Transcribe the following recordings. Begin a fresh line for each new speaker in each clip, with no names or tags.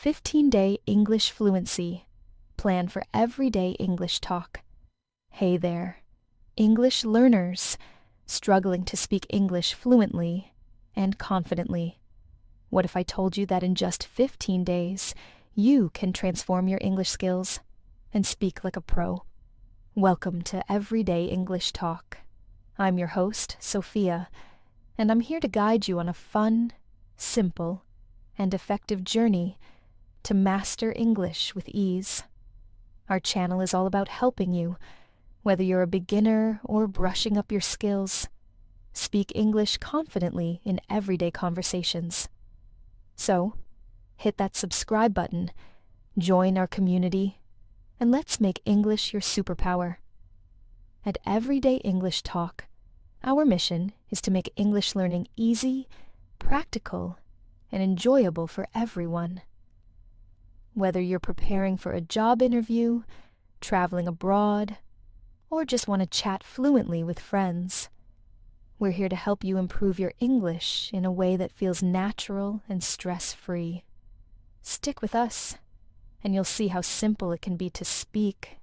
15-Day English Fluency Plan for Everyday English Talk. Hey there, English learners struggling to speak English fluently and confidently. What if I told you that in just 15 days, you can transform your English skills and speak like a pro? Welcome to Everyday English Talk. I'm your host, Sophia, and I'm here to guide you on a fun, simple, and effective journey to master English with ease. Our channel is all about helping you, whether you're a beginner or brushing up your skills, speak English confidently in everyday conversations. So, hit that subscribe button, join our community, and let's make English your superpower. At Everyday English Talk, our mission is to make English learning easy, practical, and enjoyable for everyone. Whether you're preparing for a job interview, traveling abroad, or just want to chat fluently with friends, we're here to help you improve your English in a way that feels natural and stress-free. Stick with us, and you'll see how simple it can be to speak,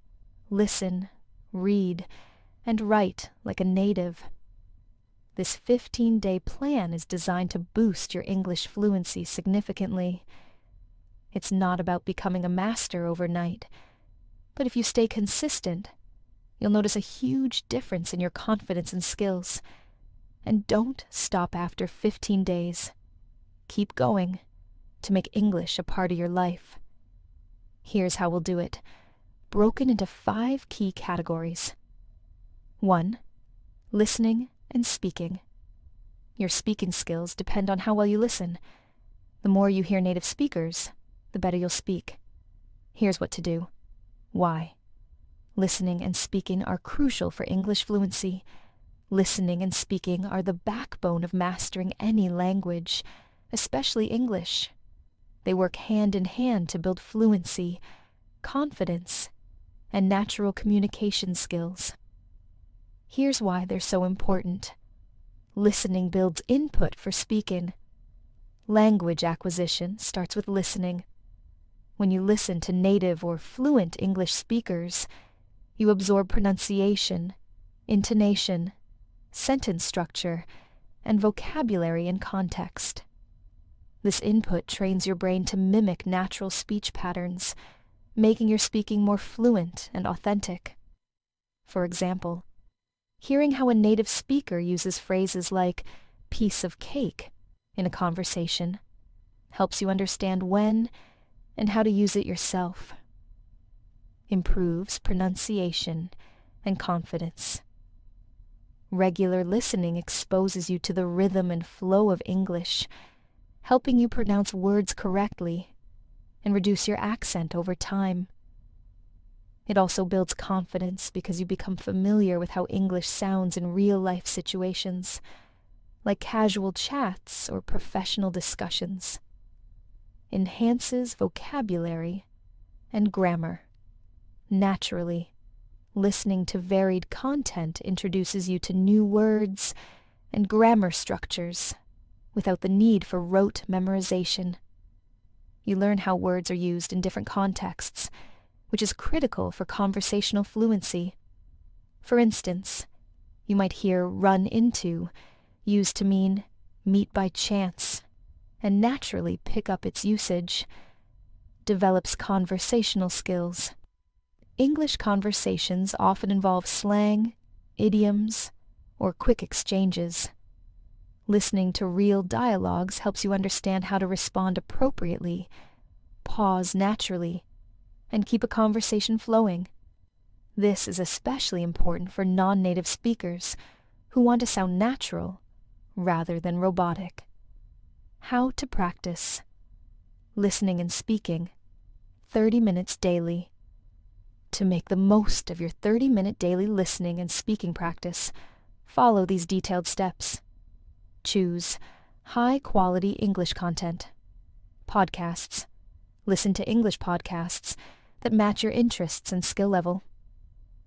listen, read, and write like a native. This 15-day plan is designed to boost your English fluency significantly. It's not about becoming a master overnight, but if you stay consistent, you'll notice a huge difference in your confidence and skills. And don't stop after 15 days. Keep going to make English a part of your life. Here's how we'll do it, broken into 5 key categories. 1. Listening and speaking. Your speaking skills depend on how well you listen. The more you hear native speakers, the better you'll speak. Here's what to do. Why? Listening and speaking are crucial for English fluency. Listening and speaking are the backbone of mastering any language, especially English. They work hand in hand to build fluency, confidence, and natural communication skills. Here's why they're so important. Listening builds input for speaking. Language acquisition starts with listening. When you listen to native or fluent English speakers, you absorb pronunciation, intonation, sentence structure, and vocabulary in context. This input trains your brain to mimic natural speech patterns, making your speaking more fluent and authentic. For example, hearing how a native speaker uses phrases like piece of cake in a conversation helps you understand when and how to use it yourself. Improves pronunciation and confidence. Regular listening exposes you to the rhythm and flow of English, helping you pronounce words correctly and reduce your accent over time. It also builds confidence because you become familiar with how English sounds in real-life situations, like casual chats or professional discussions. Enhances vocabulary and grammar. Naturally, listening to varied content introduces you to new words and grammar structures without the need for rote memorization. You learn how words are used in different contexts, which is critical for conversational fluency. For instance, you might hear run into used to mean meet by chance, and naturally pick up its usage. Develops conversational skills. English conversations often involve slang, idioms, or quick exchanges. Listening to real dialogues helps you understand how to respond appropriately, pause naturally, and keep a conversation flowing. This is especially important for non-native speakers who want to sound natural rather than robotic. How to practice. Listening and speaking, 30 minutes daily. To make the most of your 30-minute daily listening and speaking practice, follow these detailed steps. Choose high-quality English content. Podcasts. Listen to English podcasts that match your interests and skill level.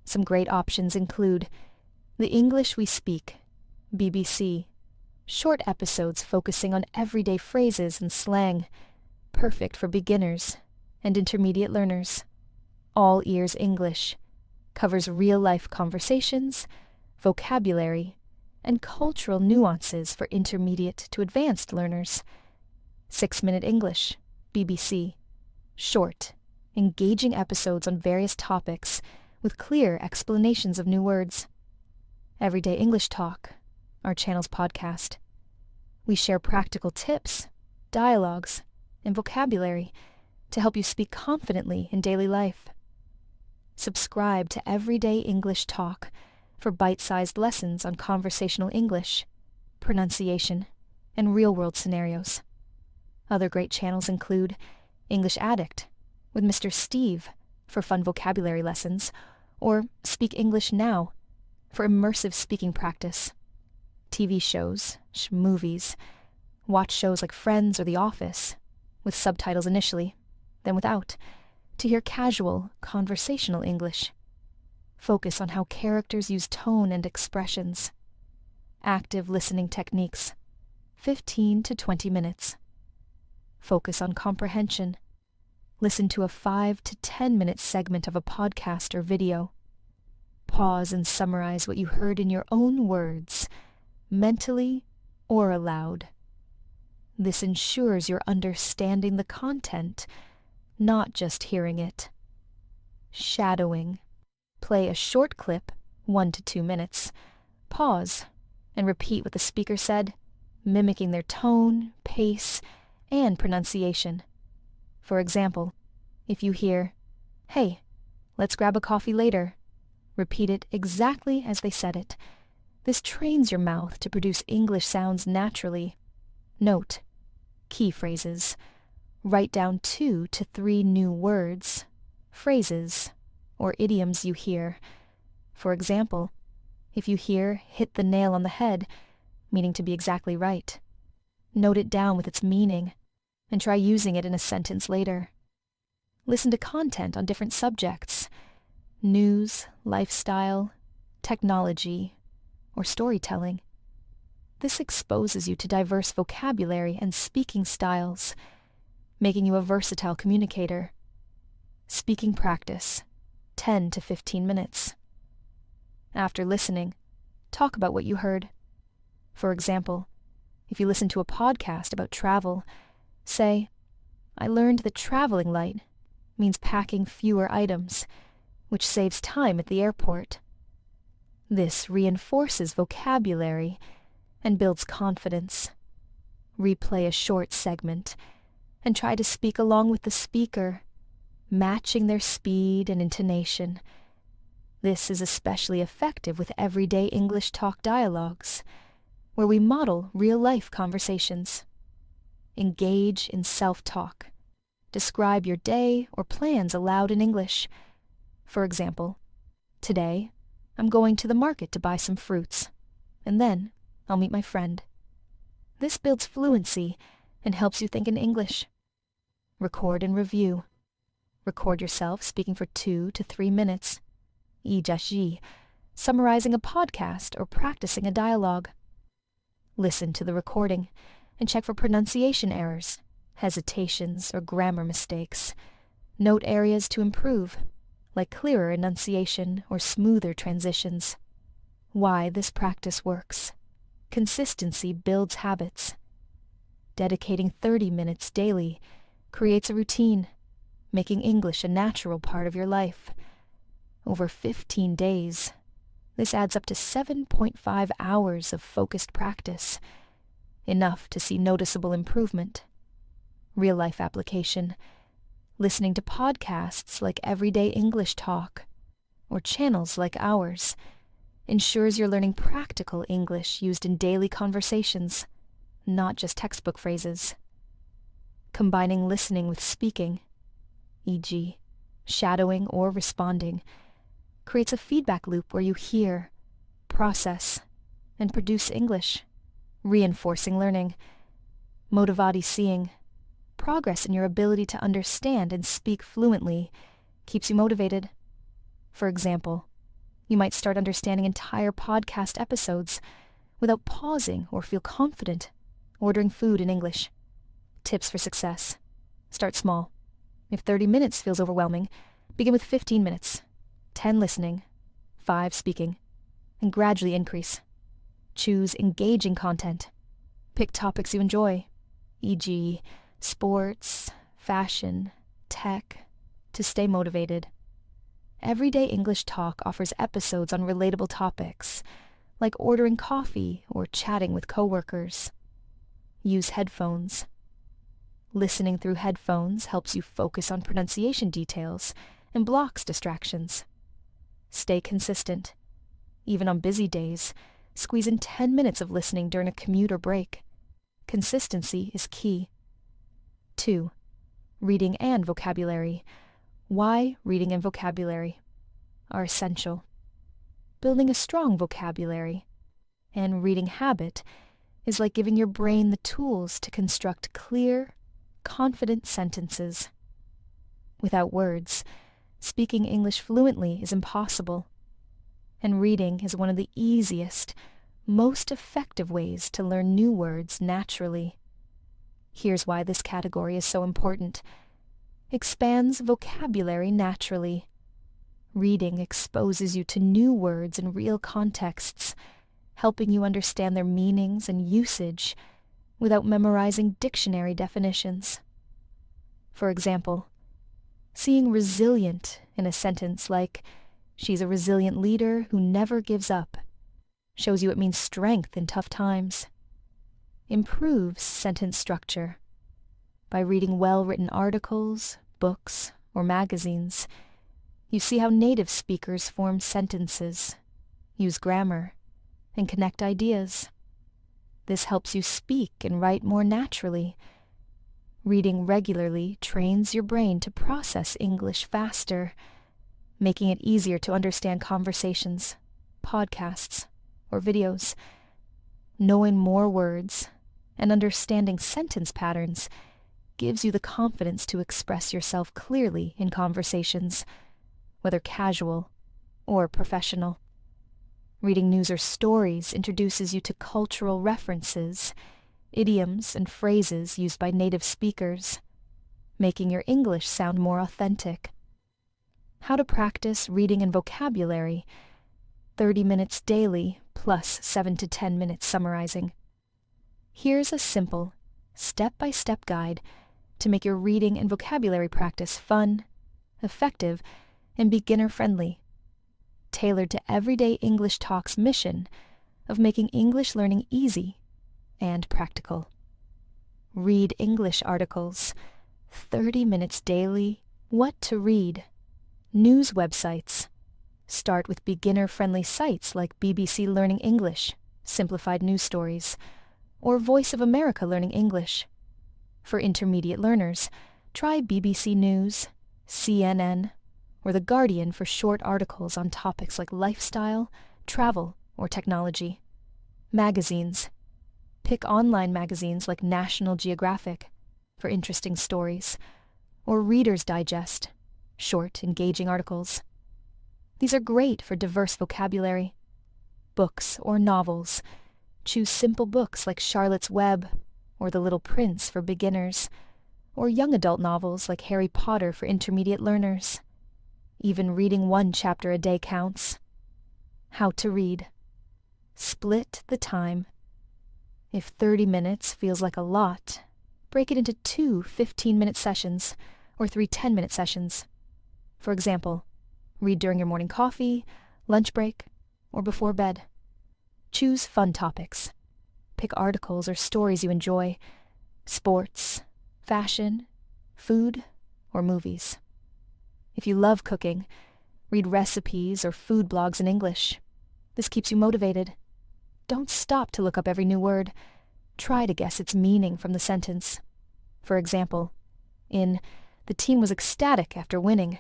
Some great options include The English We Speak, BBC, short episodes focusing on everyday phrases and slang, perfect for beginners and intermediate learners. All Ears English covers real-life conversations, vocabulary, and cultural nuances for intermediate to advanced learners. 6-Minute English, BBC. Short, engaging episodes on various topics with clear explanations of new words. Everyday English Talk, our channel's podcast. We share practical tips, dialogues, and vocabulary to help you speak confidently in daily life. Subscribe to Everyday English Talk for bite-sized lessons on conversational English, pronunciation, and real-world scenarios. Other great channels include English Addict with Mr. Steve for fun vocabulary lessons, or Speak English Now for immersive speaking practice. TV shows, movies, watch shows like Friends or The Office, with subtitles initially, then without, to hear casual, conversational English. Focus on how characters use tone and expressions. Active listening techniques, 15 to 20 minutes. Focus on comprehension. Listen to a 5 to 10-minute segment of a podcast or video. Pause and summarize what you heard in your own words, mentally or aloud. This ensures you're understanding the content, not just hearing it. Shadowing. Play a short clip, 1 to 2 minutes. Pause and repeat what the speaker said, mimicking their tone, pace, and pronunciation. For example, if you hear, "Hey, let's grab a coffee later," repeat it exactly as they said it. This trains your mouth to produce English sounds naturally. Note: key phrases. Write down 2 to 3 new words, phrases, or idioms you hear. For example, if you hear "hit the nail on the head," meaning to be exactly right, note it down with its meaning and try using it in a sentence later. Listen to content on different subjects: news, lifestyle, technology, or storytelling. This exposes you to diverse vocabulary and speaking styles, making you a versatile communicator. Speaking practice, 10 to 15 minutes. After listening, talk about what you heard. For example, if you listen to a podcast about travel, say, "I learned that traveling light means packing fewer items, which saves time at the airport." This reinforces vocabulary and builds confidence. Replay a short segment and try to speak along with the speaker, matching their speed and intonation. This is especially effective with everyday English talk dialogues, where we model real-life conversations. Engage in self-talk. Describe your day or plans aloud in English. For example, "Today, I'm going to the market to buy some fruits, and then I'll meet my friend." This builds fluency and helps you think in English. Record and review. Record yourself speaking for 2 to 3 minutes, summarizing a podcast or practicing a dialogue. Listen to the recording and check for pronunciation errors, hesitations, or grammar mistakes. Note areas to improve, like clearer enunciation or smoother transitions. Why this practice works. Consistency builds habits. Dedicating 30 minutes daily creates a routine, making English a natural part of your life. Over 15 days, this adds up to 7.5 hours of focused practice, enough to see noticeable improvement. Real-life application. Listening to podcasts like Everyday English Talk or channels like ours ensures you're learning practical English used in daily conversations, not just textbook phrases. Combining listening with speaking, e.g., shadowing or responding, creates a feedback loop where you hear, process, and produce English, reinforcing learning. Motivati seeing. Progress in your ability to understand and speak fluently keeps you motivated. For example, you might start understanding entire podcast episodes without pausing or feel confident ordering food in English. Tips for success. Start small. If 30 minutes feels overwhelming, begin with 15 minutes, 10 listening, 5 speaking, and gradually increase. Choose engaging content. Pick topics you enjoy, e.g., sports, fashion, tech, to stay motivated. Everyday English Talk offers episodes on relatable topics, like ordering coffee or chatting with coworkers. Use headphones. Listening through headphones helps you focus on pronunciation details and blocks distractions. Stay consistent. Even on busy days, squeeze in 10 minutes of listening during a commute or break. Consistency is key. 2. Reading and vocabulary. Why reading and vocabulary are essential. Building a strong vocabulary and reading habit is like giving your brain the tools to construct clear, confident sentences. Without words, speaking English fluently is impossible, and reading is one of the easiest, most effective ways to learn new words naturally. Here's why this category is so important. Expands vocabulary naturally. Reading exposes you to new words in real contexts, helping you understand their meanings and usage without memorizing dictionary definitions. For example, seeing resilient in a sentence like, "She's a resilient leader who never gives up," shows you it means strength in tough times. Improves sentence structure. By reading well-written articles, books, or magazines, you see how native speakers form sentences, use grammar, and connect ideas. This helps you speak and write more naturally. Reading regularly trains your brain to process English faster, making it easier to understand conversations, podcasts, or videos. Knowing more words and understanding sentence patterns gives you the confidence to express yourself clearly in conversations, whether casual or professional. Reading news or stories introduces you to cultural references, idioms, and phrases used by native speakers, making your English sound more authentic. How to practice reading and vocabulary. 30 minutes daily plus 7 to 10 minutes summarizing. Here's a simple, step-by-step guide to make your reading and vocabulary practice fun, effective, and beginner-friendly, tailored to Everyday English Talk's mission of making English learning easy and practical. Read English articles, 30 minutes daily, what to read, news websites. Start with beginner-friendly sites like BBC Learning English, simplified news stories, or Voice of America Learning English. For intermediate learners, try BBC News, CNN, or The Guardian for short articles on topics like lifestyle, travel, or technology. Magazines. Pick online magazines like National Geographic for interesting stories, or Reader's Digest, short, engaging articles. These are great for diverse vocabulary. Books or novels. Choose simple books like Charlotte's Web or The Little Prince for beginners, or young adult novels like Harry Potter for intermediate learners. Even reading one chapter a day counts. How to read. Split the time. If 30 minutes feels like a lot, break it into 2 15-minute sessions or 3 10-minute sessions. For example, read during your morning coffee, lunch break, or before bed. Choose fun topics. Pick articles or stories you enjoy, sports, fashion, food, or movies. If you love cooking, read recipes or food blogs in English. This keeps you motivated. Don't stop to look up every new word. Try to guess its meaning from the sentence. For example, in "The team was ecstatic after winning,"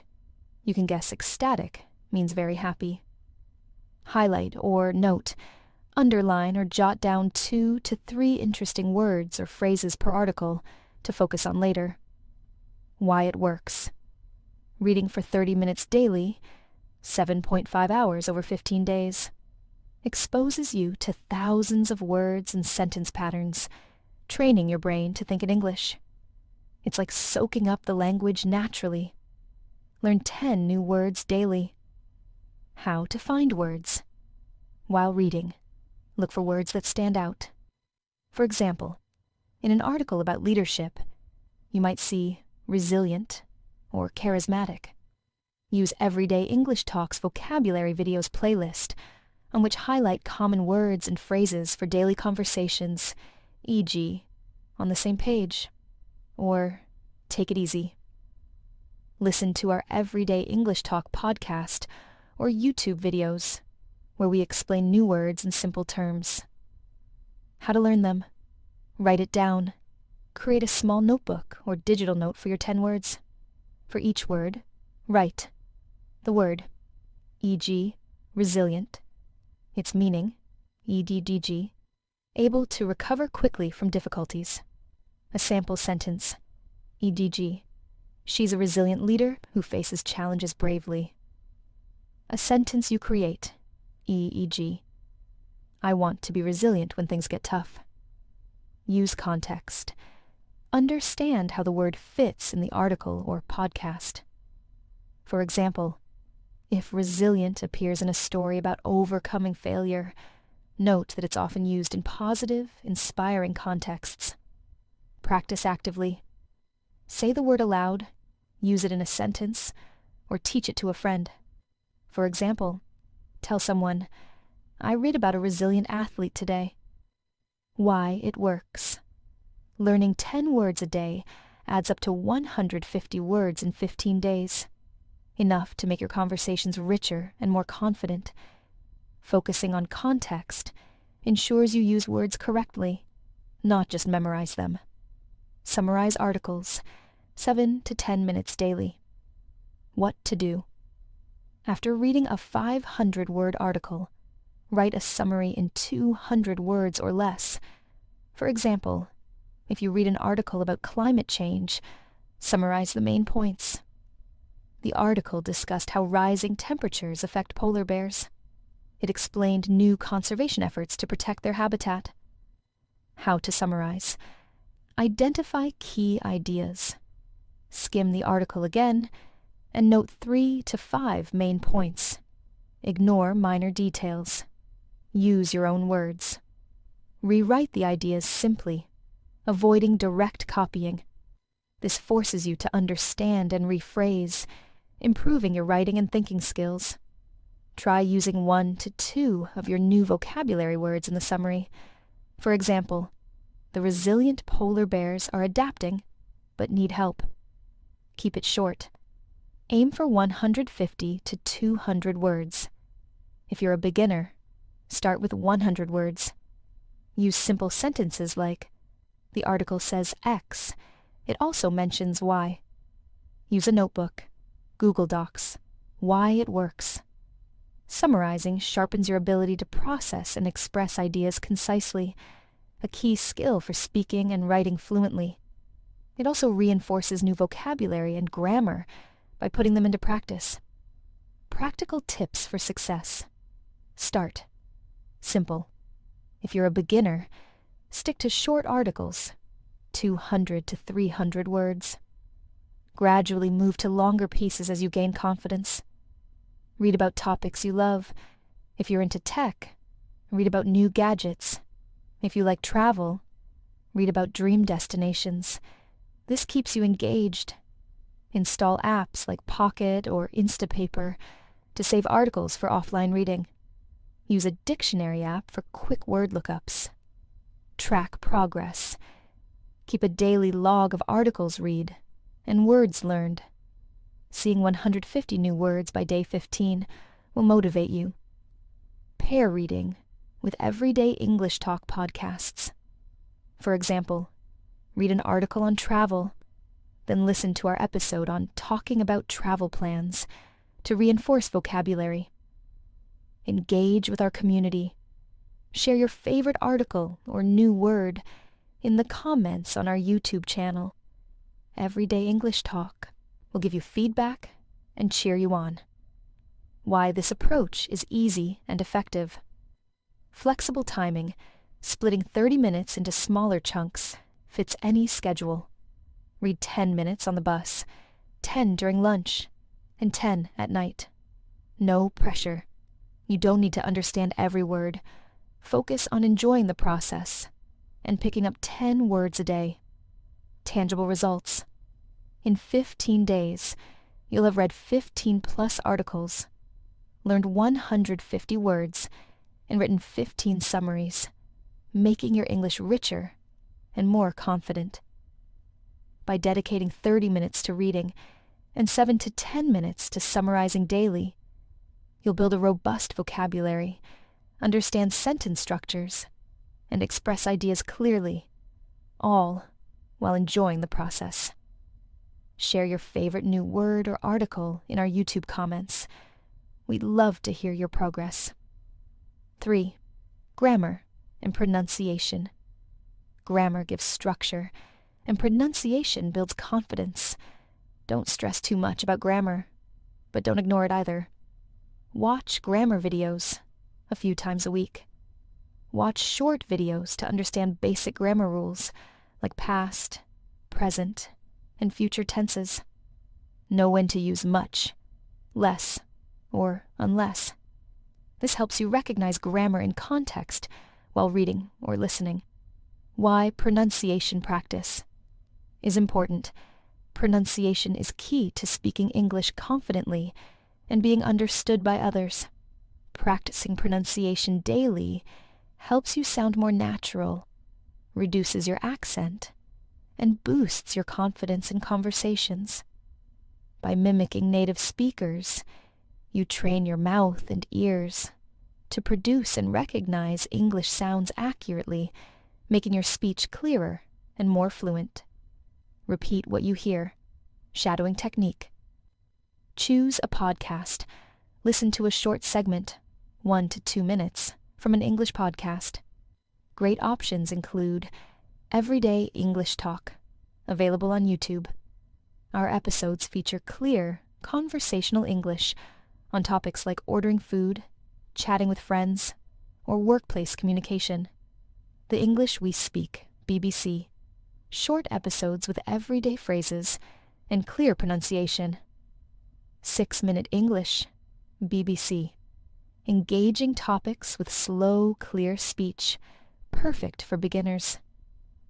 you can guess ecstatic means very happy. Highlight or note, underline or jot down 2 to 3 interesting words or phrases per article to focus on later. Why it works. Reading for 30 minutes daily, 7.5 hours over 15 days. Exposes you to thousands of words and sentence patterns, training your brain to think in English. It's like soaking up the language naturally. Learn 10 new words daily. How to find words. While reading, look for words that stand out. For example, in an article about leadership, you might see resilient or charismatic. Use Everyday English Talk's vocabulary videos playlist, on which highlight common words and phrases for daily conversations, e.g., on the same page, or take it easy. Listen to our Everyday English Talk podcast or YouTube videos, where we explain new words in simple terms. How to learn them. Write it down. Create a small notebook or digital note for your 10 words. For each word, write the word, e.g., resilient, its meaning, EDDG, able to recover quickly from difficulties. A sample sentence, EDG, she's a resilient leader who faces challenges bravely. A sentence you create, EEG, I want to be resilient when things get tough. Use context. Understand how the word fits in the article or podcast. For example, if resilient appears in a story about overcoming failure, note that it's often used in positive, inspiring contexts. Practice actively. Say the word aloud, use it in a sentence, or teach it to a friend. For example, tell someone, I read about a resilient athlete today. Why it works. Learning 10 words a day adds up to 150 words in 15 days. Enough to make your conversations richer and more confident. Focusing on context ensures you use words correctly, not just memorize them. Summarize articles, 7 to 10 minutes daily. What to do. After reading a 500-word article, write a summary in 200 words or less. For example, if you read an article about climate change, summarize the main points. The article discussed how rising temperatures affect polar bears. It explained new conservation efforts to protect their habitat. How to summarize. Identify key ideas. Skim the article again and note 3 to 5 main points. Ignore minor details. Use your own words. Rewrite the ideas simply, avoiding direct copying. This forces you to understand and rephrase, improving your writing and thinking skills. Try using 1 to 2 of your new vocabulary words in the summary. For example, the resilient polar bears are adapting, but need help. Keep it short. Aim for 150 to 200 words. If you're a beginner, start with 100 words. Use simple sentences like, the article says X. It also mentions Y. Use a notebook, Google Docs, why it works. Summarizing sharpens your ability to process and express ideas concisely, a key skill for speaking and writing fluently. It also reinforces new vocabulary and grammar by putting them into practice. Practical tips for success. Start. Simple. If you're a beginner, stick to short articles, 200 to 300 words. Gradually move to longer pieces as you gain confidence. Read about topics you love. If you're into tech, read about new gadgets. If you like travel, read about dream destinations. This keeps you engaged. Install apps like Pocket or Instapaper to save articles for offline reading. Use a dictionary app for quick word lookups. Track progress. Keep a daily log of articles read and words learned. Seeing 150 new words by day 15 will motivate you. Pair reading with Everyday English Talk podcasts. For example, read an article on travel, then listen to our episode on talking about travel plans to reinforce vocabulary. Engage with our community. Share your favorite article or new word in the comments on our YouTube channel. Everyday English Talk will give you feedback and cheer you on. Why this approach is easy and effective. Flexible timing, splitting 30 minutes into smaller chunks, fits any schedule. Read 10 minutes on the bus, 10 during lunch, and 10 at night. No pressure. You don't need to understand every word. Focus on enjoying the process and picking up 10 words a day. Tangible results. In 15 days, you'll have read 15 plus articles, learned 150 words, and written 15 summaries, making your English richer and more confident. By dedicating 30 minutes to reading and 7 to 10 minutes to summarizing daily, you'll build a robust vocabulary, understand sentence structures, and express ideas clearly, all while enjoying the process. Share your favorite new word or article in our YouTube comments. We'd love to hear your progress. 3. Grammar and pronunciation. Grammar gives structure, and pronunciation builds confidence. Don't stress too much about grammar, but don't ignore it either. Watch grammar videos a few times a week. Watch short videos to understand basic grammar rules like past, present, and future tenses. Know when to use much, less, or unless. This helps you recognize grammar in context while reading or listening. Why pronunciation practice is important. Pronunciation is key to speaking English confidently and being understood by others. Practicing pronunciation daily helps you sound more natural, reduces your accent, and boosts your confidence in conversations. By mimicking native speakers, you train your mouth and ears to produce and recognize English sounds accurately, making your speech clearer and more fluent. Repeat what you hear. Shadowing technique. Choose a podcast. Listen to a short segment, 1 to 2 minutes, from an English podcast. Great options include Everyday English Talk, available on YouTube. Our episodes feature clear, conversational English on topics like ordering food, chatting with friends, or workplace communication. The English We Speak, BBC. Short episodes with everyday phrases and clear pronunciation. 6-Minute English, BBC. Engaging topics with slow, clear speech, perfect for beginners.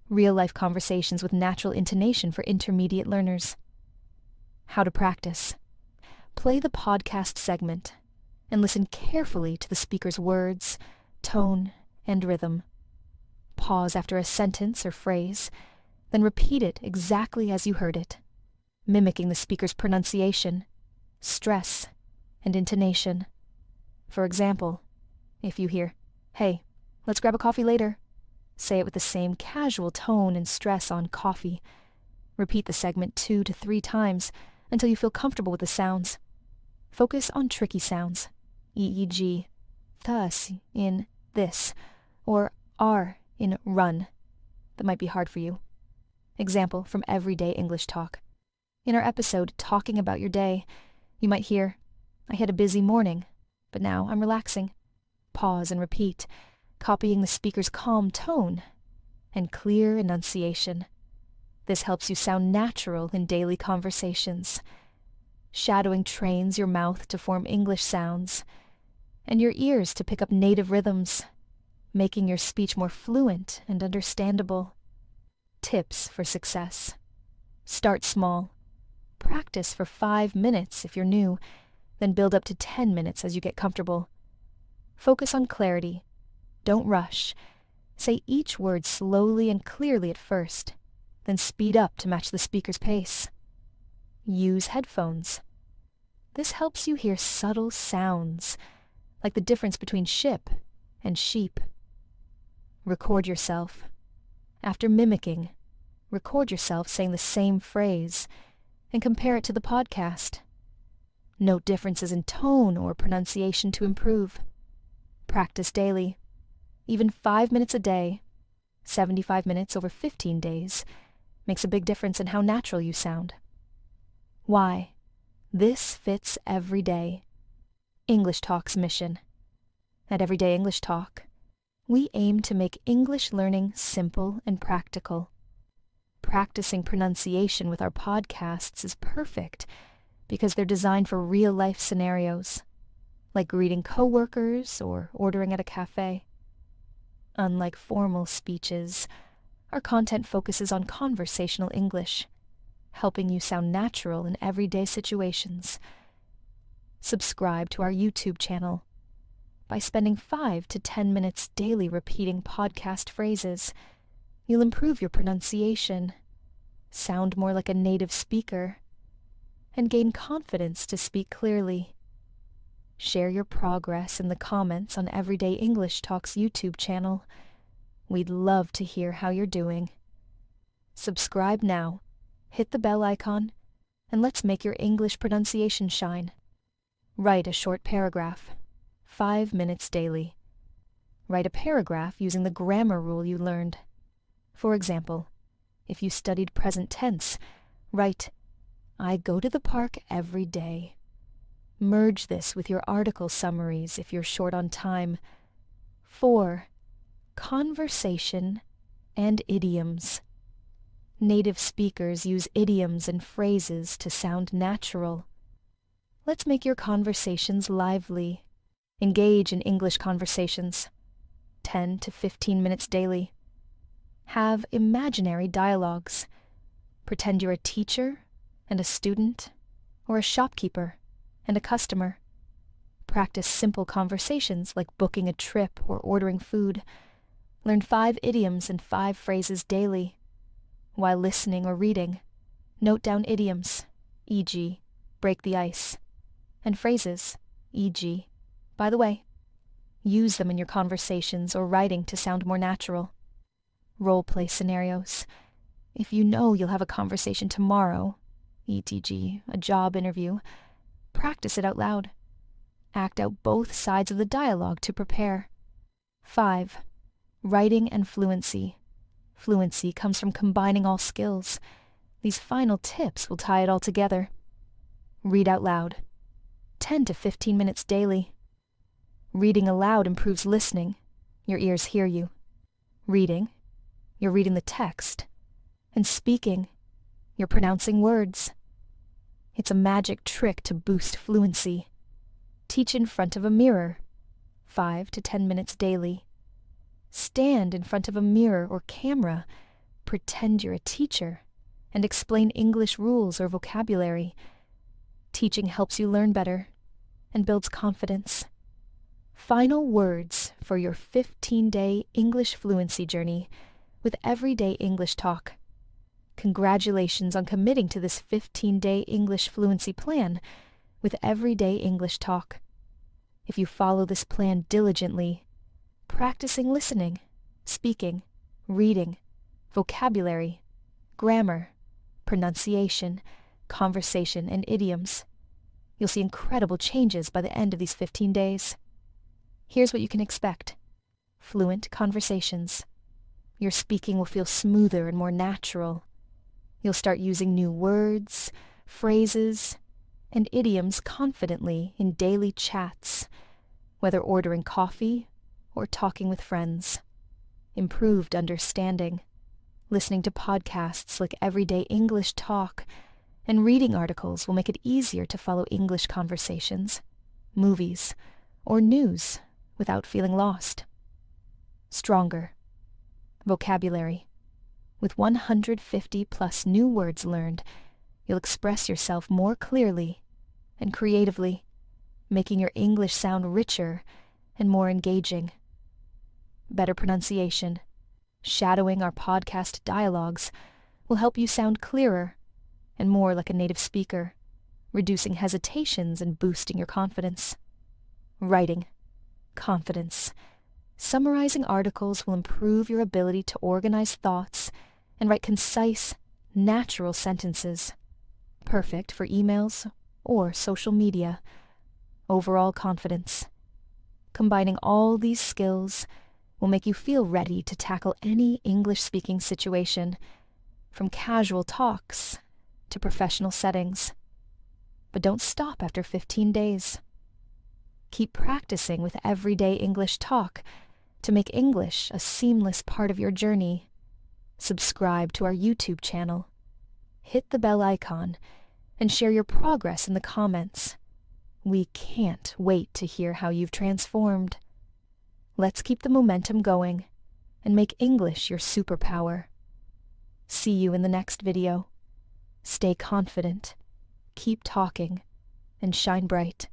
Real-life conversations with natural intonation for intermediate learners. How to practice. Play the podcast segment and listen carefully to the speaker's words, tone, and rhythm. Pause after a sentence or phrase, then repeat it exactly as you heard it, mimicking the speaker's pronunciation, stress, and intonation. For example, if you hear, "Hey, let's grab a coffee later," say it with the same casual tone and stress on coffee. Repeat the segment 2 to 3 times until you feel comfortable with the sounds. Focus on tricky sounds, e.g., thus in this, or R in run, that might be hard for you. Example from Everyday English Talk. In our episode Talking About Your Day, you might hear, "I had a busy morning, but now I'm relaxing." Pause and repeat, copying the speaker's calm tone and clear enunciation. This helps you sound natural in daily conversations. Shadowing trains your mouth to form English sounds and your ears to pick up native rhythms, making your speech more fluent and understandable. Tips for success. Start small. Practice for 5 minutes if you're new, then build up to 10 minutes as you get comfortable. Focus on clarity. Don't rush. Say each word slowly and clearly at first, then speed up to match the speaker's pace. Use headphones. This helps you hear subtle sounds, like the difference between ship and sheep. Record yourself. After mimicking, record yourself saying the same phrase and compare it to the podcast. Note differences in tone or pronunciation to improve. Practice daily. Even 5 minutes a day, 75 minutes over 15 days, makes a big difference in how natural you sound. Why? This fits every day. English Talk's mission. At Everyday English Talk, we aim to make English learning simple and practical. Practicing pronunciation with our podcasts is perfect because they're designed for real-life scenarios, like greeting coworkers or ordering at a cafe. Unlike formal speeches, our content focuses on conversational English, helping you sound natural in everyday situations. Subscribe to our YouTube channel. By spending 5 to 10 minutes daily repeating podcast phrases, you'll improve your pronunciation, sound more like a native speaker, and gain confidence to speak clearly. Share your progress in the comments on Everyday English Talk's YouTube channel. We'd love to hear how you're doing. Subscribe now, hit the bell icon, and let's make your English pronunciation shine. Write a short paragraph, 5 minutes daily. Write a paragraph using the grammar rule you learned. For example, if you studied present tense, write, "I go to the park every day." Merge this with your article summaries if you're short on time. 4. Conversation and idioms. Native speakers use idioms and phrases to sound natural. Let's make your conversations lively. Engage in English conversations. 10 to 15 minutes daily. Have imaginary dialogues. Pretend you're a teacher and a student, or a shopkeeper and a customer. Practice simple conversations like booking a trip or ordering food. Learn 5 idioms and 5 phrases daily. While listening or reading, note down idioms, e.g., break the ice, and phrases, e.g., by the way. Use them in your conversations or writing to sound more natural. Role-play scenarios. If you know you'll have a conversation tomorrow, e.g., a job interview, practice it out loud. Act out both sides of the dialogue to prepare. 5. Writing and fluency. Fluency comes from combining all skills. These final tips will tie it all together. Read out loud. 10 to 15 minutes daily. Reading aloud improves listening. Your ears hear you. Reading, you're reading the text. And speaking, you're pronouncing words. It's a magic trick to boost fluency. Teach in front of a mirror, 5 to 10 minutes daily. Stand in front of a mirror or camera, pretend you're a teacher, and explain English rules or vocabulary. Teaching helps you learn better and builds confidence. Final words for your 15-day English fluency journey with Everyday English Talk. Congratulations on committing to this 15-day English fluency plan with Everyday English Talk. If you follow this plan diligently, practicing listening, speaking, reading, vocabulary, grammar, pronunciation, conversation, and idioms, you'll see incredible changes by the end of these 15 days. Here's what you can expect. Fluent conversations. Your speaking will feel smoother and more natural. You'll start using new words, phrases, and idioms confidently in daily chats, whether ordering coffee or talking with friends. Improved understanding, listening to podcasts like Everyday English Talk, and reading articles will make it easier to follow English conversations, movies, or news without feeling lost. Stronger. Vocabulary. With 150 plus new words learned, you'll express yourself more clearly and creatively, making your English sound richer and more engaging. Better pronunciation. Shadowing our podcast dialogues will help you sound clearer and more like a native speaker, reducing hesitations and boosting your confidence. Writing. Confidence. Summarizing articles will improve your ability to organize thoughts and write concise, natural sentences. Perfect for emails or social media. Overall confidence. Combining all these skills will make you feel ready to tackle any English-speaking situation, from casual talks to professional settings. But don't stop after 15 days. Keep practicing with Everyday English Talk to make English a seamless part of your journey. subscribe to our YouTube channel, hit the bell icon, and share your progress in the comments. We can't wait to hear how you've transformed. Let's keep the momentum going and make English your superpower. See you in the next video. Stay confident, keep talking, and shine bright.